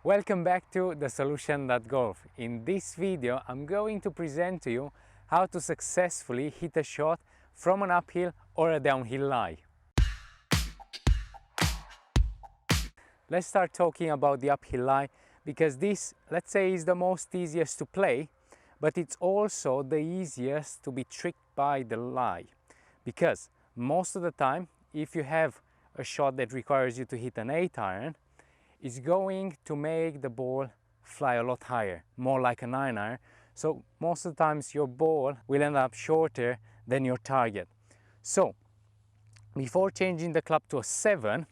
Welcome back to thesolution.golf. In this video, I'm going to present to you how to successfully hit a shot from an uphill or a downhill lie. Let's start talking about the uphill lie because this, let's say, is the most easiest to play, but it's also the easiest to be tricked by the lie. Because most of the time, if you have a shot that requires you to hit an 8-iron, it's going to make the ball fly a lot higher, more like a 9-iron. So most of the times your ball will end up shorter than your target. So before changing the club to a 7,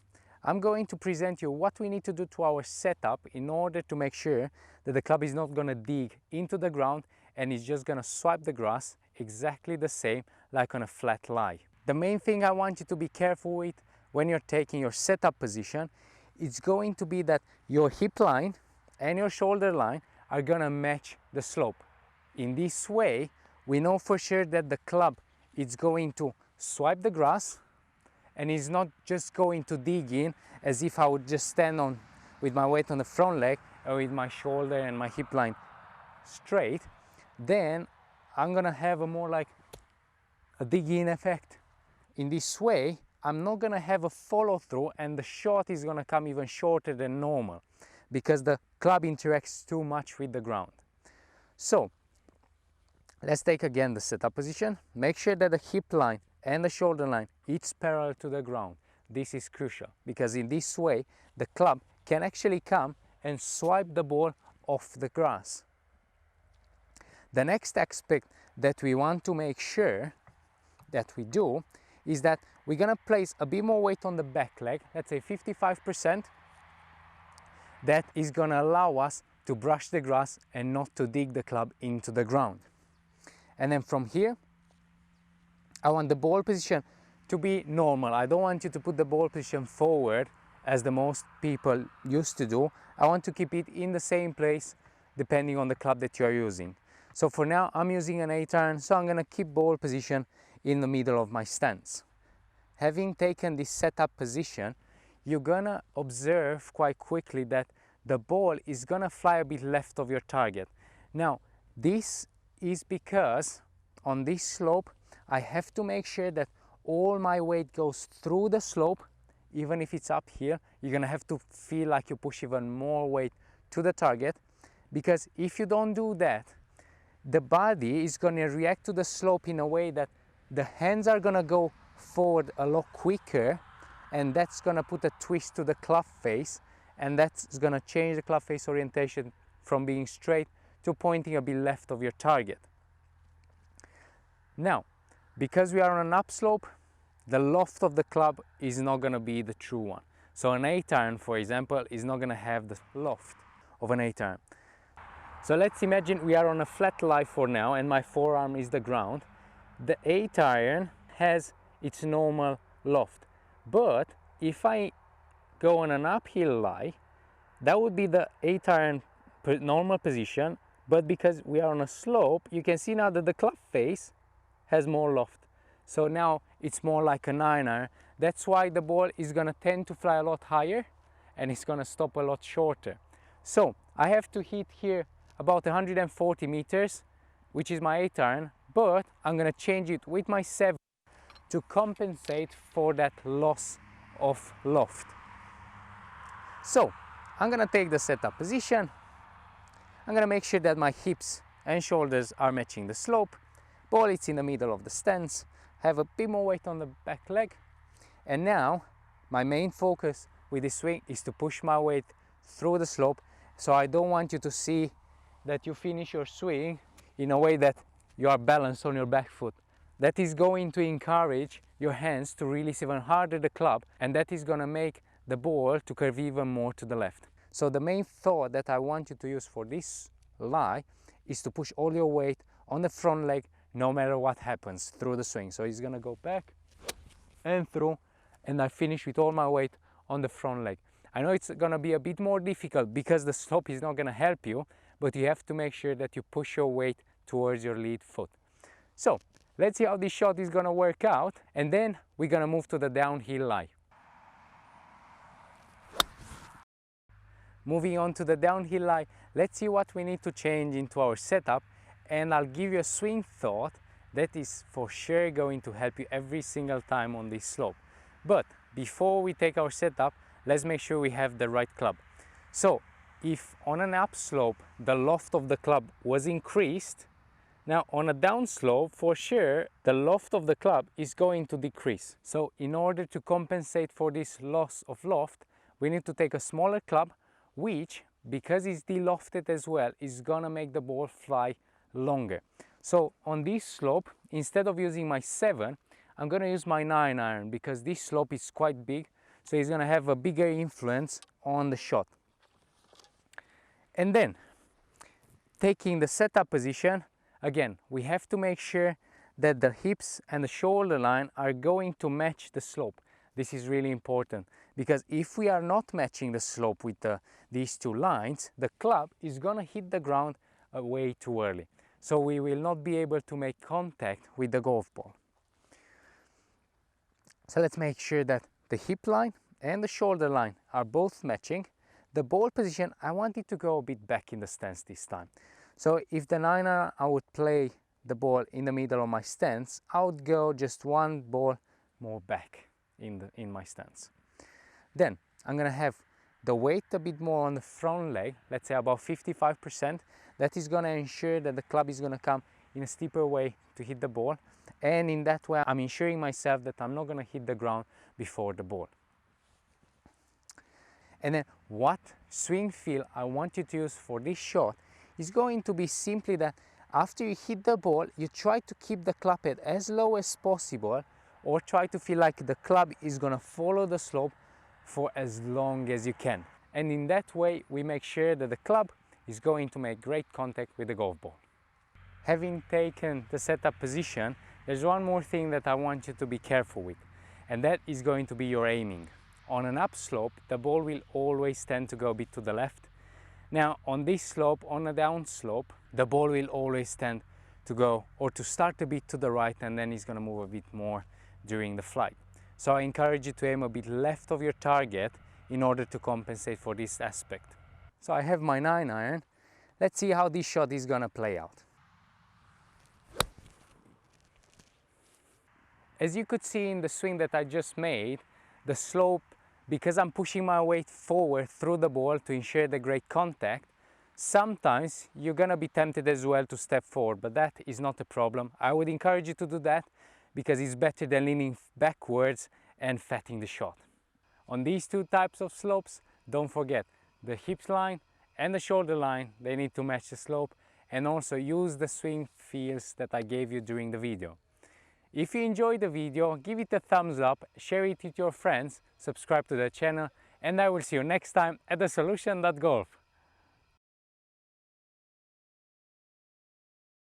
I'm going to present you what we need to do to our setup in order to make sure that the club is not going to dig into the ground and it's just going to swipe the grass exactly the same like on a flat lie. The main thing I want you to be careful with when you're taking your setup position, it's going to be that your hip line and your shoulder line are going to match the slope. In this way, we know for sure that the club is going to swipe the grass and is not just going to dig in as if I would just stand on with my weight on the front leg or with my shoulder and my hip line straight. Then I'm gonna have a more like a dig in effect. In this way, I'm not gonna have a follow through and the shot is gonna come even shorter than normal because the club interacts too much with the ground. So let's take again the setup position. Make sure that the hip line and the shoulder line is parallel to the ground. This is crucial because in this way the club can actually come and swipe the ball off the grass. The next aspect that we want to make sure that we do is that we're gonna place a bit more weight on the back leg, let's say 55%. That is gonna allow us to brush the grass and not to dig the club into the ground. And then from here, I want the ball position to be normal. I don't want you to put the ball position forward as the most people used to do. I want to keep it in the same place depending on the club that you are using. So for now, I'm using an 8-iron, so I'm gonna keep ball position in the middle of my stance. Having taken this setup position, you're gonna observe quite quickly that the ball is gonna fly a bit left of your target. Now, this is because on this slope, I have to make sure that all my weight goes through the slope. Even if it's up here, you're gonna have to feel like you push even more weight to the target, because if you don't do that, the body is gonna react to the slope in a way that the hands are gonna go forward a lot quicker, and that's gonna put a twist to the club face, and that's gonna change the club face orientation from being straight to pointing a bit left of your target. Now, because we are on an upslope, the loft of the club is not going to be the true one. So an 8-iron, for example, is not going to have the loft of an 8-iron. So let's imagine we are on a flat lie for now and my forearm is the ground. The 8-iron has its normal loft. But if I go on an uphill lie, that would be the 8-iron normal position. But because we are on a slope, you can see now that the club face has more loft. So now it's more like a 9-iron. That's why the ball is gonna tend to fly a lot higher and it's gonna stop a lot shorter. So I have to hit here about 140 meters, which is my 8-iron, but I'm gonna change it with my 7 to compensate for that loss of loft. So I'm gonna take the setup position. I'm gonna make sure that my hips and shoulders are matching the slope. Ball is in the middle of the stance, have a bit more weight on the back leg, and now my main focus with this swing is to push my weight through the slope. So I don't want you to see that you finish your swing in a way that you are balanced on your back foot. That is going to encourage your hands to release even harder the club, and that is going to make the ball to curve even more to the left. So the main thought that I want you to use for this lie is to push all your weight on the front leg no matter what happens through the swing. So he's gonna go back and through, and I finish with all my weight on the front leg. I know it's gonna be a bit more difficult because the slope is not gonna help you, but you have to make sure that you push your weight towards your lead foot. So let's see how this shot is gonna work out, and then we're gonna move to the downhill lie. Moving on to the downhill lie, let's see what we need to change into our setup, and I'll give you a swing thought that is for sure going to help you every single time on this slope. But before we take our setup, let's make sure we have the right club. So if on an upslope the loft of the club was increased, now on a downslope for sure the loft of the club is going to decrease. So in order to compensate for this loss of loft, we need to take a smaller club, which, because it's de-lofted as well, is gonna make the ball fly longer. So on this slope, instead of using my 7, I'm gonna use my 9 iron, because this slope is quite big, so it's gonna have a bigger influence on the shot. And then, taking the setup position, again, we have to make sure that the hips and the shoulder line are going to match the slope. This is really important, because if we are not matching the slope with these two lines, the club is gonna hit the ground way too early. So we will not be able to make contact with the golf ball. So let's make sure that the hip line and the shoulder line are both matching. The ball position, I want it to go a bit back in the stance this time. So if the 9-iron, I would play the ball in the middle of my stance, I would go just one ball more back in my stance. Then I'm gonna have the weight a bit more on the front leg, let's say about 55%. That is gonna ensure that the club is gonna come in a steeper way to hit the ball. And in that way, I'm ensuring myself that I'm not gonna hit the ground before the ball. And then what swing feel I want you to use for this shot is going to be simply that after you hit the ball, you try to keep the club head as low as possible, or try to feel like the club is gonna follow the slope for as long as you can. And in that way, we make sure that the club is going to make great contact with the golf ball. Having taken the setup position, there's one more thing that I want you to be careful with, and that is going to be your aiming. On an upslope, the ball will always tend to go a bit to the left. Now on this slope, on a down slope, the ball will always tend to go or to start a bit to the right, and then it's going to move a bit more during the flight. So I encourage you to aim a bit left of your target in order to compensate for this aspect. So I have my 9-iron. Let's see how this shot is going to play out. As you could see in the swing that I just made, the slope, because I'm pushing my weight forward through the ball to ensure the great contact, sometimes you're going to be tempted as well to step forward, but that is not a problem. I would encourage you to do that because it's better than leaning backwards and fatting the shot. On these two types of slopes, don't forget the hips line and the shoulder line, they need to match the slope, and also use the swing feels that I gave you during the video. If you enjoyed the video, give it a thumbs up, share it with your friends, subscribe to the channel, and I will see you next time at thesolution.golf.